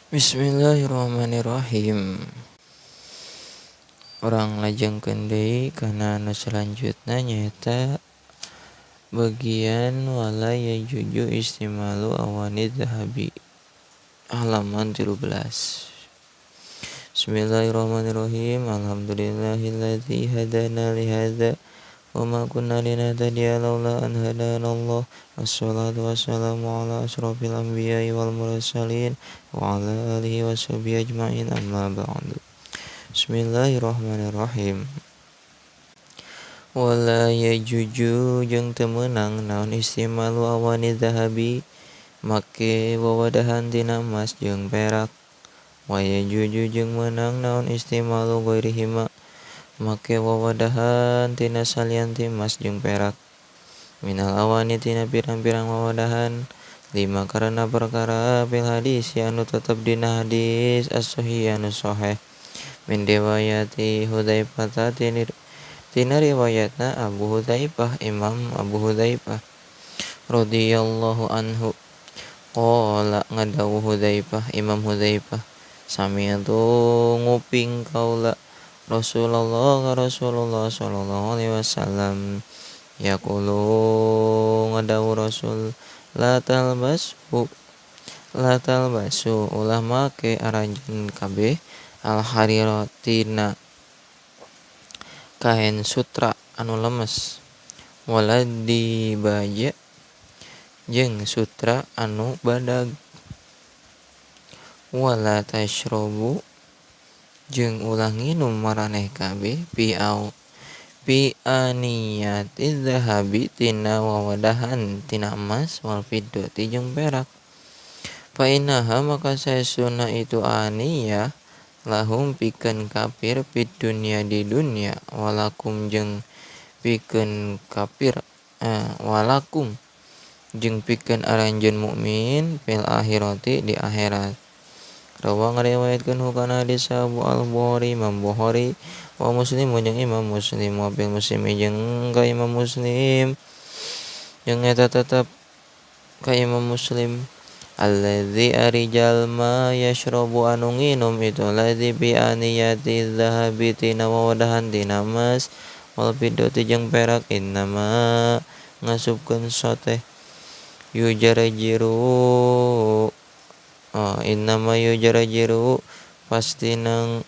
Bismillahirrahmanirrahim. Orang lajengkeun deui kana anu salanjutna nyaeta bagian wala yajuju istimalu awanid dhahabi halaman 13. Bismillahirrahmanirrahim. Alhamdulillahilladzi hadana li hadza wa ma kunna linahtadiya laula an hadanallah. Wassalatu wassalamu ala asrofil anbiya'i wal mursalin wa ala alihi washabihi ajma'in, amma ba'du. Bismillahirrahmanirrahim. Wala yajuju jeung teu meunang naon istimalu awani dhahabi make wawadahan tina emas jeung perak. Wa yajuju jeung meunang naon istimalu ghairihima make wawadahan tina salianti emas jeung perak. Minal awani tina pirang-pirang wawadahan, lima karena perkara fil hadis anu tetep dina hadis as-sahih anu sahih. Min riwayati Hudzaifah tina riwayatna Abu Hudzaifah, Imam Abu Hudzaifah radhiyallahu anhu. Qala ngadawuh Hudzaifah, Imam Hudzaifah, sami'tu nguping kaula Rasulullah sallallahu alaihi wasallam yaqulu ngadawuh Rasul, la talbasu ulah make aranjeun kabeh al hariratina kain sutra anu lemes, wala dibaja jeung sutra anu badag, wala tashrobu jeung ulah nginum maraneh kabeh pi aniyatiz zahabi tina wawadahan tina emas, wal fiddati jeung perak. Fa innaha maka saestuna itu aniyah lahum pikeun kafir fid dunya di dunya, walakum jeung pikeun kafir walakum jeung pikeun aranjeun mukmin fil akhirati di akhirat. Rawa ngariwayatkeun hukana hadis Abu al-Bukhari, Imam Bukhari, wa Muslim jeung Imam Muslim, wa bil Muslim jeung ka Imam Muslim, jeung eta tetep ka Imam Muslim. Alladzi arijal ma yashrabu anu nginum itu ladzi bi aniyati dzahabi tina wawadahan tina emas, wal fiddati jeung perak, innama ngasupkeun soteh yujarajiru innama yujarajiru pastinang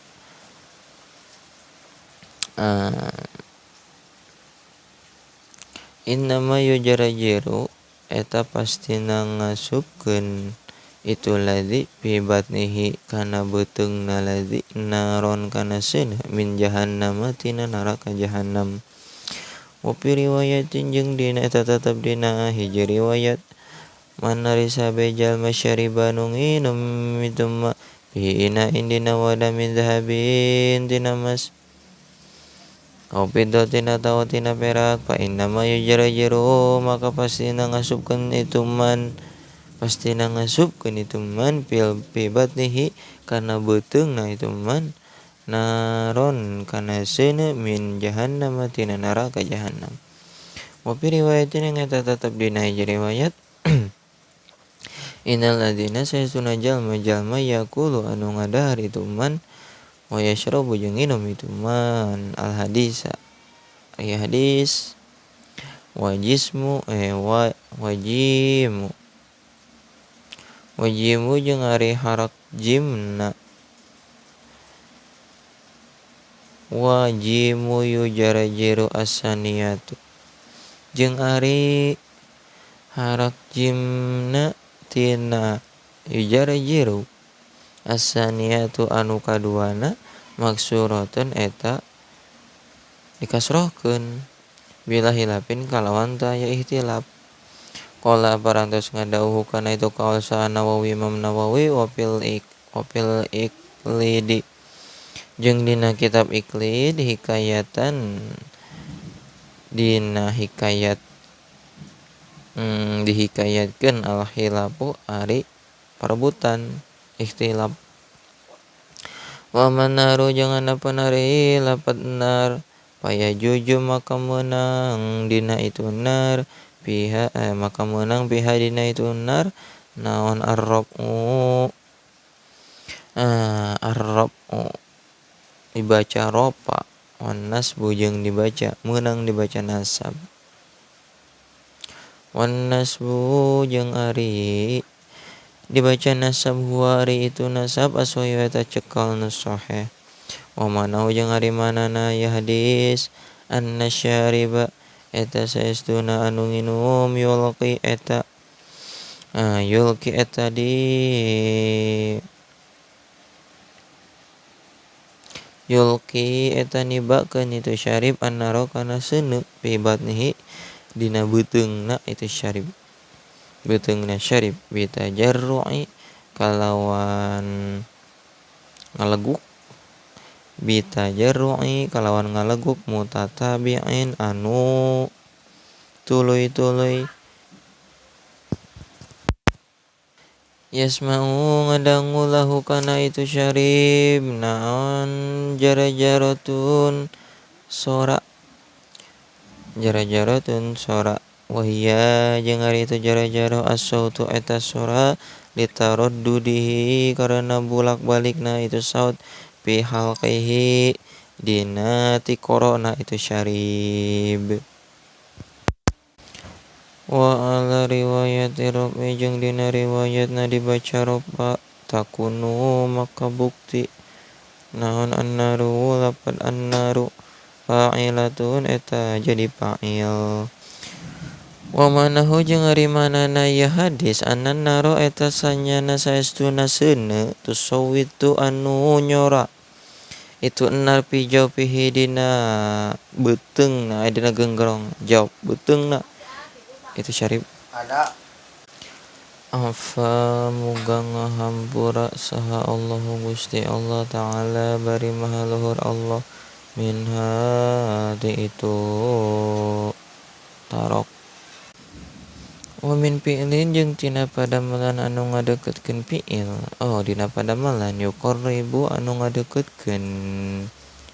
innama yujarajiru eta pastina ngasupkeun itu ladzi fi batnihi kana beuteungna ladzi naron kana seuneu min jahannam tina neraka jahannam. Wa fi riwayatin jeung dina eta tetep dina hiji riwayat, manari sabe jalma syariba nu nginum itu ma fi inain dina wadah min zahabin tina emas, au fiddatin atawa tina perak, fa innama yujarajiru maka pastina ngasupkeun itu man fi batnihi kana beuteungna itu man, naron kana seuneu min jahannam tina neraka jahannam. Wa fi riwayatin yang eta tetep dina hiji riwayat, innal ladzina saestuna jalma yaqulu anu ngadahar itu man, wa yashrabu jeung nginum itu man al hadisa aya hadis, wajimu jeung ari harak jimna, wajimu yujarajiru as-saniyatu jeung ari harak jimna tina yujarajiru as-saniyatu anu kaduana maksuratun eta dikasrohkeun bila hilafin kalawan teu aya ihtilaf. Qala parantos ngadawuh kana itu qaul sa Nawawi, Imam Nawawi, wa fil iqlidi jeung dina kitab Iqlid hikayatan dina hikayat dihikayatkeun al khilafu ari perebutan ikhtilaf. Wa manaru jeung anapeun ari lapad nar, payajuju maka meunang dina itu nar, maka meunang biha dina itu nar naon ar-rabu Ar-rafu dibaca ropa, wan nasbu jeung dibaca meunang dibaca nasab. Wan nasbu jeung ari dibaca nasab huwa ari itu nasab as-shahih eta cekal nu sahih. Wa manahu jeung ari manana ya hadis anna syariba eta saestuna anu nginum yulqi eta yulqi eta nibakeun itu syarib annaro kana seuneu fi batnihi dina beuteungna itu syarib. Beuteungna syarib bitajarru'i kalawan ngaleguk mutatabi'in anu tuluy-tuluy yasma'u ngadangu lahu kana itu syarib naon jarajaratun sora wahia jeung ari itu jara-jara as-sautu eta sora litaraddudihi karena bulak-balikna itu saut fi halqihi dina tikorona itu syarib. Wa ala riwayati rafi jeung dina riwayatna dibaca ropa takunu maka bukti naon annaru lapad annaru fa'ilatun eta jadi fa'il. Wa manahu jeung ari manana ya hadis annan naro eta sanyana saestuna seuneu tusawwitu anu nyora itu ennar pi jawfihi dina beuteungna dina geunggerong jawb beuteungna itu syarib. Afa muga ngahampura saha Allahu Gusti Allah Ta'ala bari maha luhur Allah minha ti itu tarok. Wa min fi'lin jeung tina padamelan anu ngadeukeutkeun fi'il. Dina padamelan yuqarribu anu ngadeukeutkeun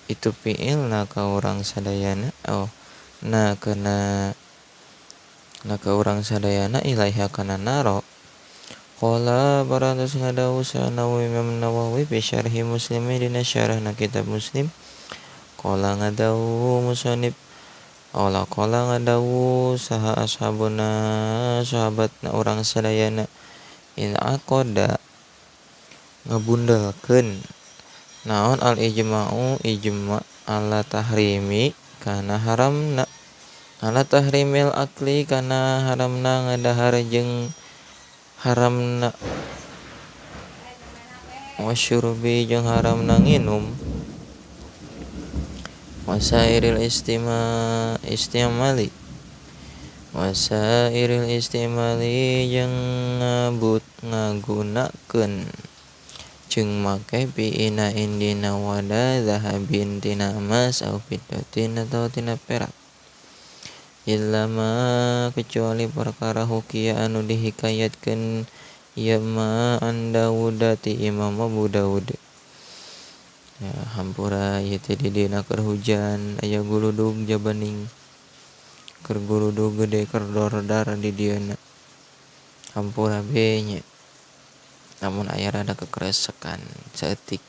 itu fi'ilna ka urang sadayana. Ka urang sadayana ilaiha kana naro. Qala barantos ngadawuh sa Imam Nawawi fi syarhi Muslim dina syarahna kitab Muslim. Qala ngadawuh musannif qala ngadawu saha ashabuna sahabatna urang sadayana in aqada ngabundelkeun naon al ijma ala tahrimi kana haramna ala tahrimil akli kana haramna ngadahar jeung haramna wasyurbi jeung haramna nginum wasairil istimali jeung ngagunakeun jeung make pi inain dina wada zahabin tina emas au fiddatin atawa tina perak illa ma kecuali perkara hukia anu dihikayatkeun ieu ma an Daud ti Imam Abu Daud. Ya hampura ieu teh di dina keur hujan aya guludug jabaning keur guludug gede keur dordar di dieuna hampura be nya namun aya rada kekeresekan saeutik.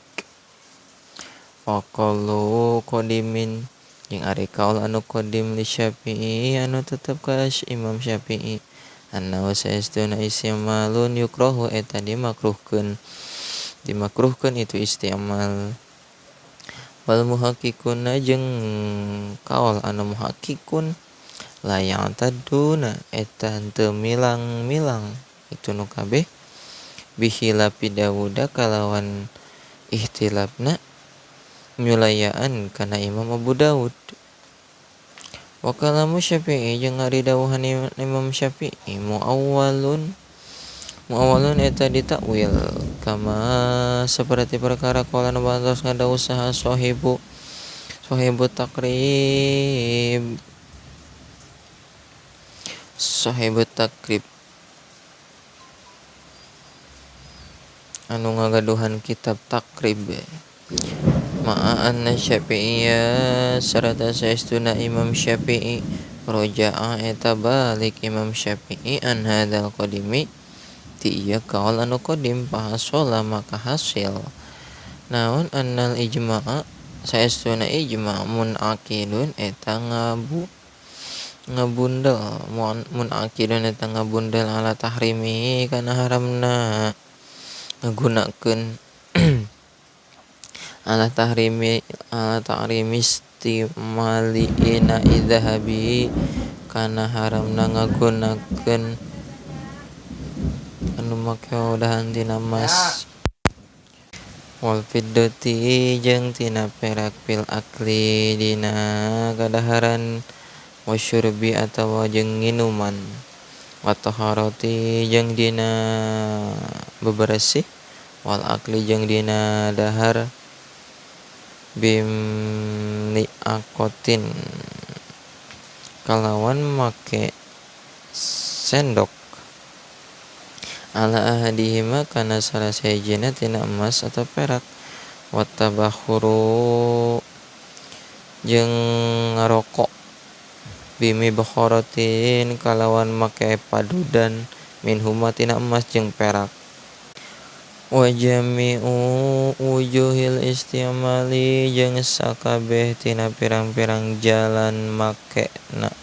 Waqallu qadimin jeung ari kaul anu qadim li Syafi'i anu tetep ka Imam Syafi'i annahu saestuna istimalun yukrahu eta dimakruhkeun itu istimal. Wal muhaqqiquna jeung kaul anu muhaqqiqun la ya'taduna eta henteu milang-milang itu nu kabeh bihilafi Dawuda kalawan ihtilafna nyulayaan kana Imam Abu Daud. Wa kalamu Syafi'i jeung ari dawuhan Imam Syafi'i muawwalun eta ditakwil kama saperti perkara qala nu bantos ngadawuh saha sahibu takrib anu ngagaduhan kitab takrib ma'an Syafi'iyya sarata saestuna Imam Syafi'i roja'a eta balik Imam Syafi'i an hadzal qadimi ti ieu kaul anu qadim fahasola maka hasil naon annal ijma'a saestuna ijma' munaqidun eta ngabundel munaqidun eta ngabundel ala tahrimi kana haramna ngagunakeun ala tahrimi istimali ina idzahabi kana haramna ngagunakeun anu make wawadahan tina emas wal fiddati jeung tina perak fil akli dina kadaharan wasyurbi atawa jeung nginuman wa taharati jeung dina bebersih wal akli jeung dina dahar bimniakotin kalawan make sendok ala ahadihima kana salah sahijina tina emas atau perak wa tabakhuru jeung ngarokok bimi bakharatin kalawan make padudan minhuma tina emas jeung perak wa jami'u wujuhil istimali jeung sakabeh tina pirang-pirang jalan makena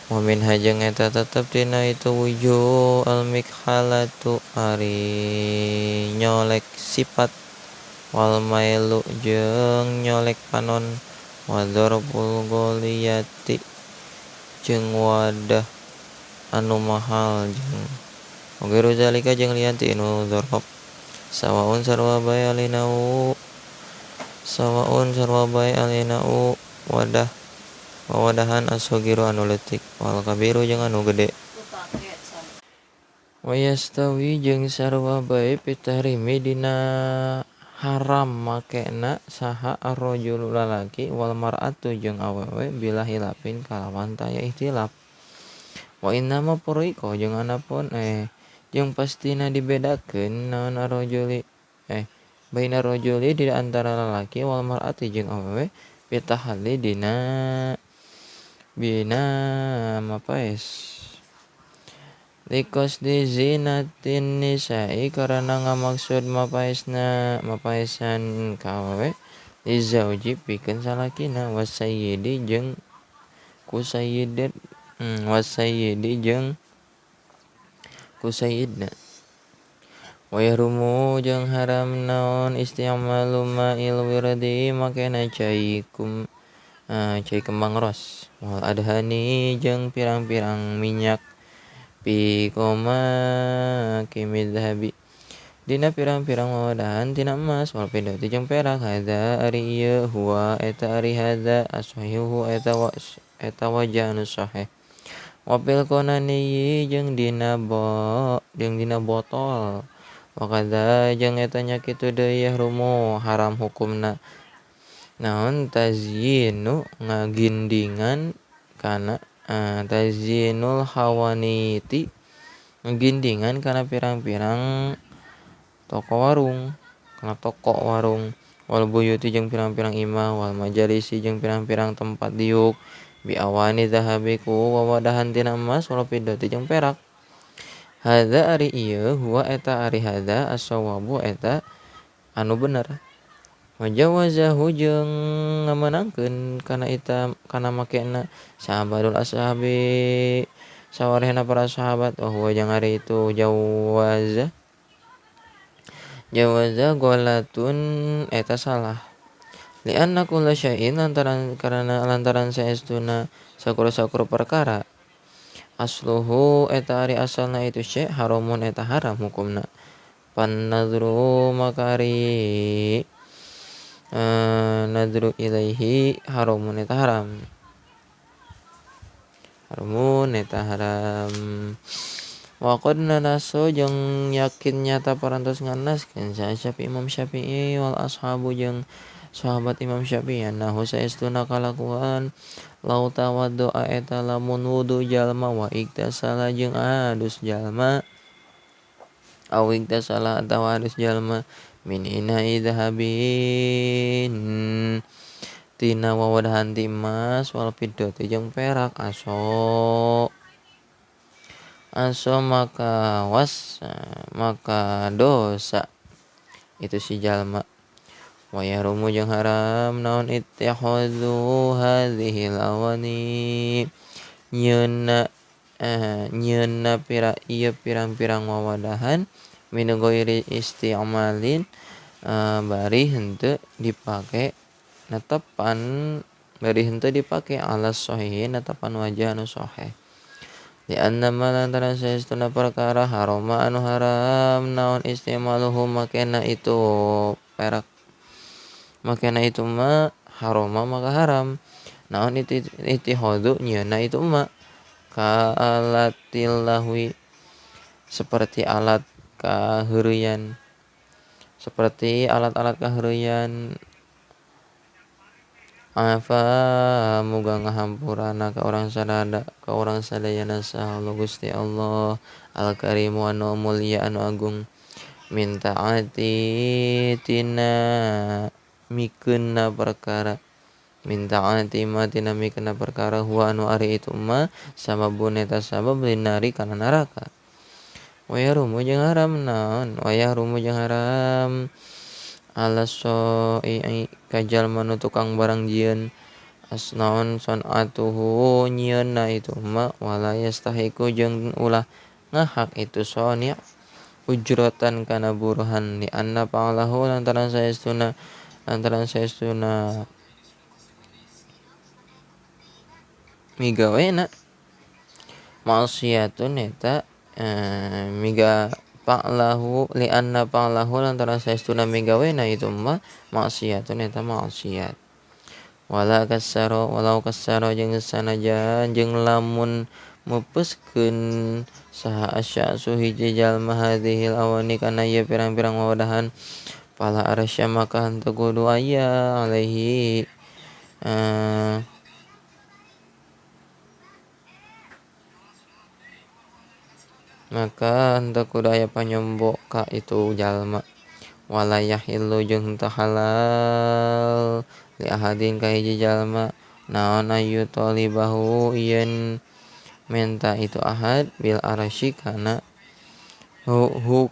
wa minha jeung eta tetep tina itu wujuh al mikhalatu ari nyolek sifat wal mailu jeung nyolek panon wa dzarbul gholiyati jeung wadah anu mahal jeung ogeru zalika jeung lianti anu dzarab sawaun sarua bae alinau wawadahan as-sagiru anu leutik wal kabiru jeung anu gede wa yastawi jeung sarua bae pitahrimi dina haram makena saha ar-rajulu lalaki wal mar'atu jeung awewe bila hilafin kalawan taya ihtilaf wa innama furiqa jeung anapun jeung pastina dibedakeun naon ar-rajuli baina rajuli di antara lalaki wal mar'ati jeung awewe pitahalli dina mapaes liqasdi zinatin nisa'i karana ngamaksud mapaesan ka awewe lizauji pikeun salakina wasayyidi jeung kusayyidna wa yahrumu jeung haram naon isti'malu ma'il wirdi makena cai kembang ros wal adhani jeung pirang-pirang minyak fi kimidhabi dina pirang-pirang wawadahan tina emas wal fiddati jeung perak hadza ari ieu huwa eta ari hadza as-sahihu eta wajah anu sahih wa fil qanani jeung dina botol wa kadza jeung eta nya kitu deui yahrumu haram hukumna naon tazyinu ngagindingan kana tazyinul hawaniti ngagindingan kana pirang-pirang toko warung wal buyuti jeung pirang-pirang imah wal majalisi jeung pirang-pirang tempat diuk bi awani zahabi ku wawadahan tina emas wal fiddati jeung perak hadza ari ieu huwa eta ari hadza as-sawabu eta anu bener wajawazahu jeung ngamenangkeun kana makena sahabatul ashabi sawarehna para sahabat wa huwa jeung ari itu jawaza ghalatun eta salah lianna kulla syai'in lantaran saestuna sakura-sakura perkara asluhu eta ari asalna itu syai' haramun eta haram hukumna pan-nadru makari nadru ilaihi haramun eta haram wa qad nanaso jeung yakin nyata parantos nganaskeun Imam Syafi'i wal ashabu jeung sahabat Imam Syafi'i nahu saestuna kalakuan lau tawaddo'a eta lamun wudu jalma wa iktasala jeung adus jalma atawa adus jalma min ina'i dhahabin tina wawadahan ti emas wal fiddati jeung perak aso maka maka dosa itu si jalma. Wa yahrumu jeung haram naon ittihadzu hadhil awani nyeunna pirang-pirang wawadahan min ghairi isti'malin bari henteu dipake netepan alas sahih netepan wajah anu sahih. Di anna lantaran saestuna perkara haroma anu haram naon istimaluhu makena itu perak makena itu ma haroma maka haram naon itihadu nyeuna itu ma ka alatil lahwi seperti alat kaheureyan seperti alat-alat kaheureyan Afa muga ngahampurana ka urang sadayana sahallu Gusti Allah Al Karimu anu mulia anu agung minta ati tina mikeunna perkara huwa anu ari itu mah sababun eta sabab linari kana neraka waya rumu jeung haram naon alas-soi ka jalma nu tukang barang jieun asnaon son'atuhu nyieunna itu ma wala yastahiqu jeung ulah ngahak itu soni' ujratan kana buruhan li anna fa'alahu lantaran saestuna migawena maksiatun eta miga fa'lahu li anna fa'lahu lantaran saestuna migawena itu mah maksiatun eta maksiat walau kasaro jeung sanajan jeung lamun mupeskeun saha asya hiji jalma hadhil awani kana ieu pirang-pirang wawadahan pala arsya maka henteu kudu aya alaihi maka henteu kudu aya panyombo ka itu jalma wala yahillu jeung henteu halal li ahadin ka hiji jalma naon ayu talibahu yen menta itu ahad bil arasy kana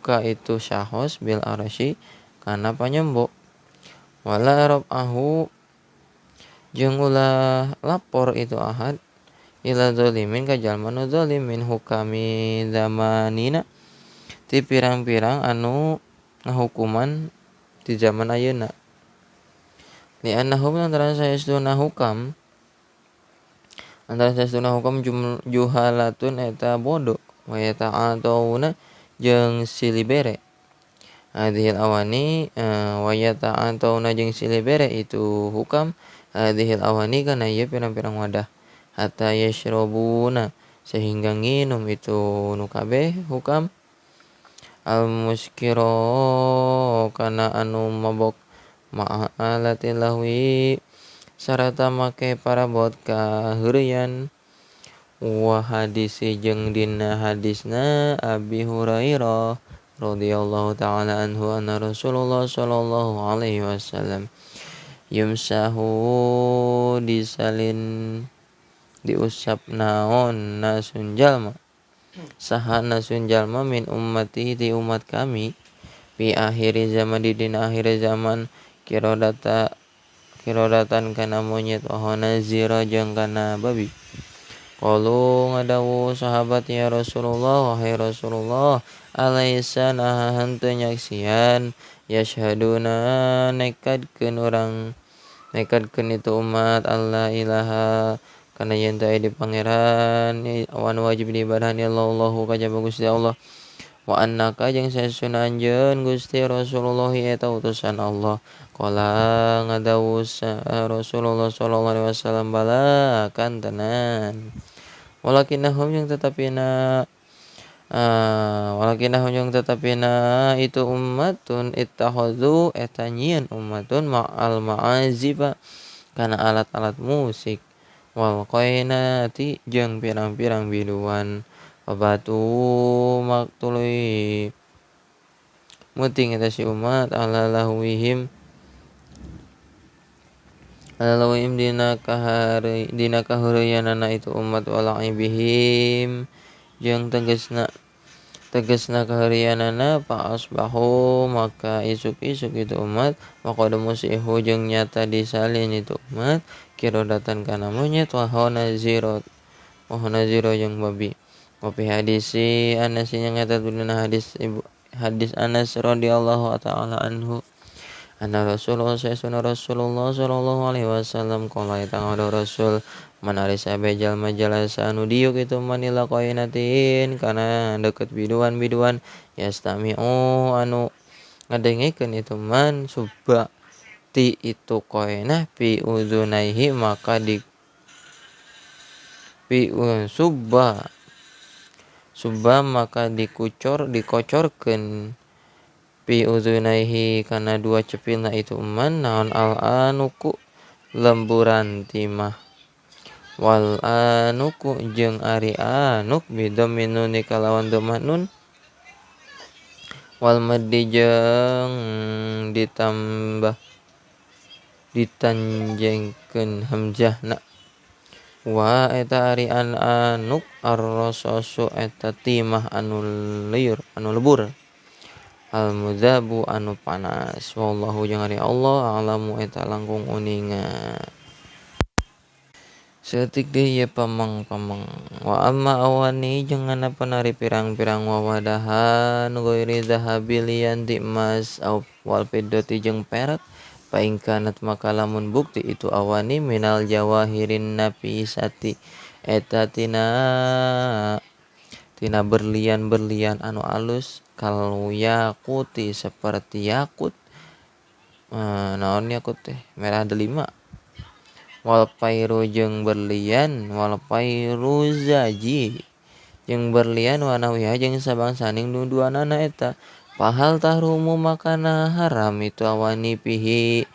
ka itu syahos bil arasy kana panyombo wala rabahu jeung ulah lapor itu ahad ila zalimin ka jalma nu zalim min hukami zamanina ti pirang-pirang anu ngahukuman di zaman ayeuna li annahum lantaran saestuna hukam juhalatun eta bodoh wa yata'atuna jeung silibere hadhil awani wa yata'atuna jeung silibere itu hukam hadhil awani kana ieu pirang-pirang wadah hatta yashrabuna sehingga nginum itu nu kabeh hukam al muskiro kana anu mabok ma'alatil lahwi sarata make parabot kaheureyan wa hadisi jeung dina hadisna Abi Hurairah radhiyallahu taala anhu anna Rasulullah sallallahu alaihi wasallam yumsahu disalin diusap naon nasun jalma saha nasun jalma min ummati di umat kami fi akhir zaman di dina akhir zaman kirodatan kana monyet ohona zira jeung kana babi qalu ngadawu sahabat ya Rasulullah wahai Rasulullah alaisa naha henteu nyaksian yashhaduna nekadkeun itu umat Allah ilaha kana yen teu aya di pangeran wan wajib diibadahan Allahu kajaba Gusti Allah wa annaka jeung saestuna anjeun Gusti Rasulullah eta utusan Allah qala ngadawu Rasulullah sallallahu alaihi wasallam bala kan tenan walakinnahum jeung tetapina itu ummatun ittakhadhu eta nyieun ummatun ma'al ma'aziba kana alat-alat musik wal qainati jeung pirang-pirang biduan babatu maktului muting eta si umat ala lahwihim dina kaheureyanana itu umat walaibihim jeung tegasna kaharianana pa asbahu maka isuk-isuk itu umat maqad musihu jeung nyata disalin itu umat kirodatan kana monyet wahana zero jeung babi wa fi hadisi Anas yang eta duluna hadis Anas radhiyallahu taala anhu anna Rasulullah sallallahu alaihi wasallam qala eta Rasul manari sabe jalma jalasa anu diuk itu manila qainatin kana deukeut biduan yastami'u anu ngadengikeun itu man subba ti itu qainah fi udzunaihi maka subba maka dikocorkeun fi udzunaihi kana dua cepilna itu man naon al-anuku lemburan timah wal anuku jeung ari anuk bidhammin nun kalawan dhammah nun wal maddi jeung ditanjengkeun hamzahna wa eta ari anuk ar-rasasu eta timah anu lebur al mudzabu anu panas wallahu jeung ari Allah alamu eta langkung uningan. Seutik deui ieu pamang wa amma awani jeung nganapeun pirang-pirang wawadahan ghairi zahabi lian ti emas wal fiddati jeung perak paing kanat maka lamun bukti itu awani minal jawahirin nafisati eta tina berlian anu alus kal yaquti saperti yakut naon yakut teh merah delima wal pairu jeung berlian wal pairuzaji jeung berlian wanawiha jeung sabangsaning duduanana eta pahal tahrumu makana haram itu awani pihi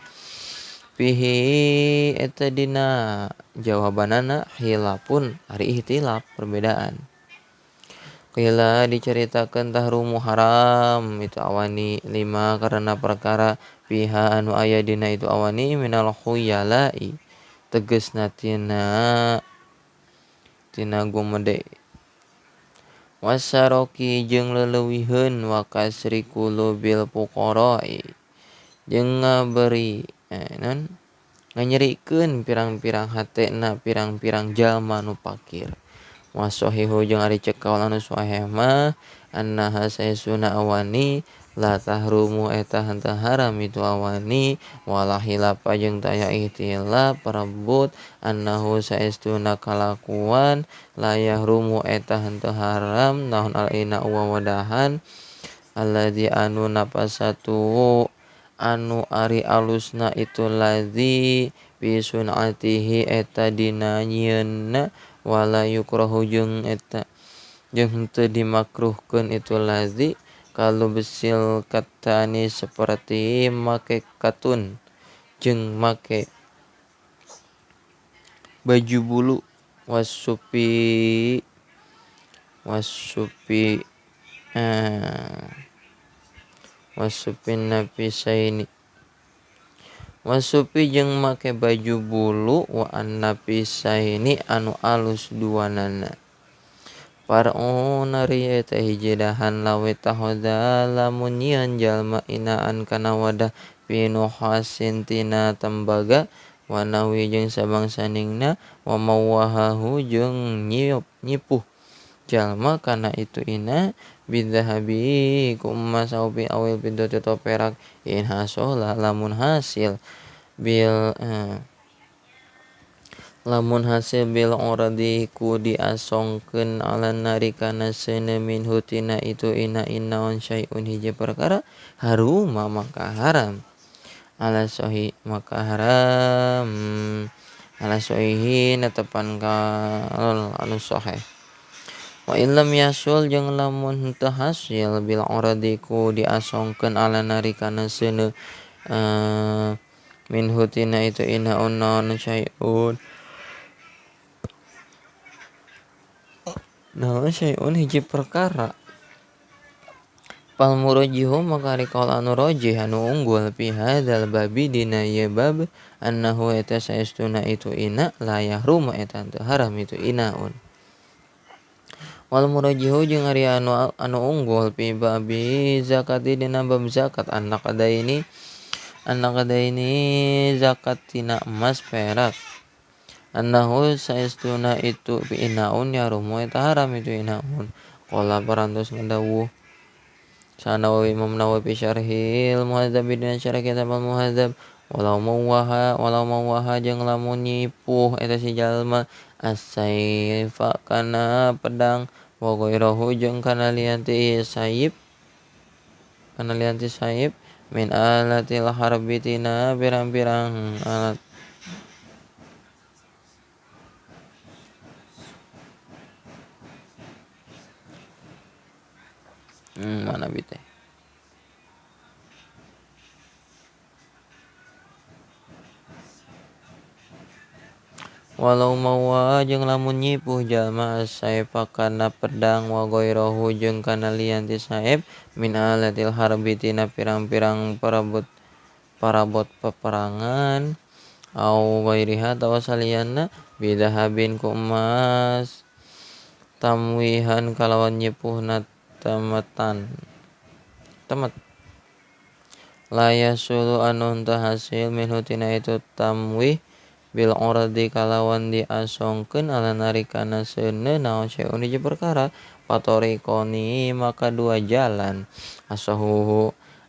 eta dina jawabanana hilapun ari ihtilaf perbedaan qila diceritakeun tahrumu haram itu awani 5 karena perkara piha anu aya dina itu awani minal khuyalai tegasna tina gumede wasaroki jeung leuweuheun wa kasri qulubil fuqara'i jeung nganyerikeun pirang-pirang hatena pirang-pirang jalma nu fakir wasahihu jeung ari cekaul anu sahih mah annaha saesuna awani la tahrumu eta henteu haram itu awani wala hilafa jeung taya ihtilaf parebut annahu saestuna kalakuan la yahrumu eta henteu haram naon al-ina wawadahan alladzi anu napasatu anu ari alusna itu ladzi bi sunatihi eta dina nyieunna wala yukrahu jeung henteu dimakruhkeun itu ladzi kalau besil katani seperti make katun jeung make baju bulu wasupi nafisaini wasupi jeung make baju bulu wa annafisaini anu alus duanana par'unari eta hiji dahan lawe tahoda lamun nyieun jalma inaan kana wadah pinuhasin tina tembaga wanawi jeung sabangsaningna wa mawahahu jeung nyipuh jalma kana itu ina bidzahabi ku emas awil fiddati atau perak in hasola lamun hasil bil oradi ku diasongkeun ala nari kana seuneu minhu tina itu ina naon syai'un hiji perkara haruma maka haram ala sahih maka haram ala sahihi netepan ka anu sahih wa illam yasul jeung lamun teu hasil bil oradi ku diasongkeun ala nari kana seuneu minhu tina itu ina naon syai'un naon syai'un hiji perkara pal murajjihu maka ari kaul anu rajih anu unggul fi hadzal babi dina ieu bab annahu eta saestuna itu ina la yahrum eta teu haram itu inaun Wal murajihu jeung ari anu unggul fi babi zakati dina bab zakat anak kadaini zakat tina emas perak annahu saestuna itu fi inaun yarumu eta haram itu inaun qala parantos ngandawuh Sanawawi Imam Nawawi fi syarhil muhadzab dina syarah kitab al muhadzab walau mawaha jeung lamun nyipuh eta si jalma as-saifa kana pedang wa ghairahu jeung kana lianti saib min alatil harbi tina pirang-pirang alat mana biteh walau mawa jeung lamun nyipuh jalma as-saifa kana pedang wa ghairahu jeung kana lianti saib min alatil harbi tina pirang-pirang parabot peperangan au ghairiha tawa salianna bidahabin ku emas tamwihan kalawan nyipuhna temet layasulu anu henteu hasil minhu tina itu tamwih bil urdi kalawan diasongkeun ala narikana seuneu naon syai'un hiji perkara patorikoni maka dua jalan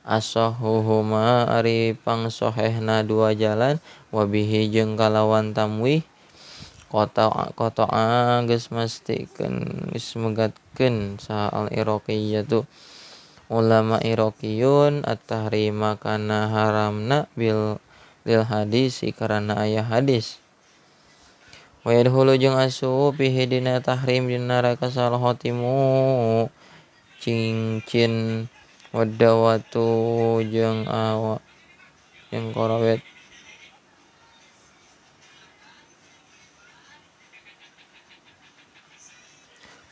asahuhuma ari pangsohehna dua jalan wabihi jeung kalawan tamwih kota geus mastikeun geus megatkeun saha al iraqiyatu ulama iraqiyun at-tahrima kana haramna lil hadisi karana aya hadis wa yadkhulu jeung asup fihi dina tahrim dina neraka salahatimu cincin wadawatu jeung awa jeung korowet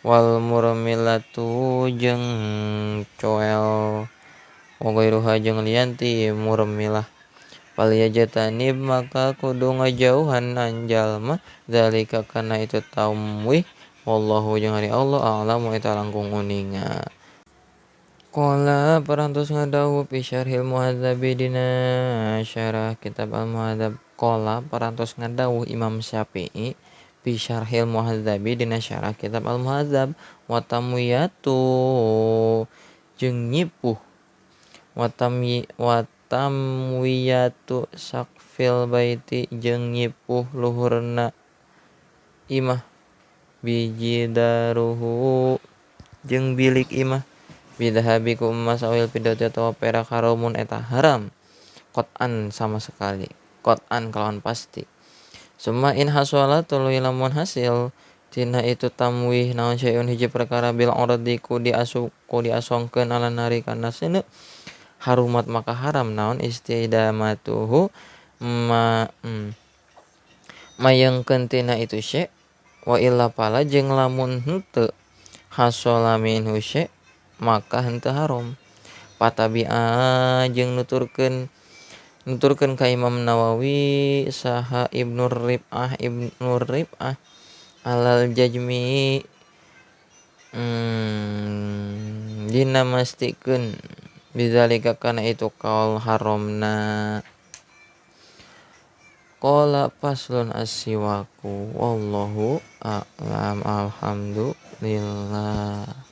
wal murmilatu jeung coel wa ghairuha jeung lianti murmilah fal yajtanib maka kudu ngajauhan anjalma zalika kana itu tamwih wallahu jeung ari Allah a'lamu eta langkung uninga qala parantos ngadawuh fi syarhil muhadzab dina syarah kitab al muhadzab qala parantos ngadawuh Imam Syafi'i fi syarhil muhadzab dina syarah kitab al muhadzab wa tamwiyatu jeung nyipuh wa tamwiyatu saqfil baiti jeung nyipuh luhurna imah bijidaruhu jeung bilik imah bidahabi ku emas awil fiddati atawa perak haramun eta haram qot'an sama sekali qot'an kalawan pasti summa in hasala tuluy lamun hasil tina itu tamwih naon syai'un hiji perkara bil urdi ku diasongkeun ala nari kana seuneu harumat maka haram naon istidamatuhu mayengkeun tina itu syai' wa illa pala jeung lamun henteu hasala minhu syai' maka henteu haram patabi'a jeung nuturkeun ka Imam Nawawi saha Ibnu Rib'ah alal jajmi dina mastikeun bidzalika kana itu kaul haramna qala faslun as-siwaku wallahu a'lam alhamdulillah.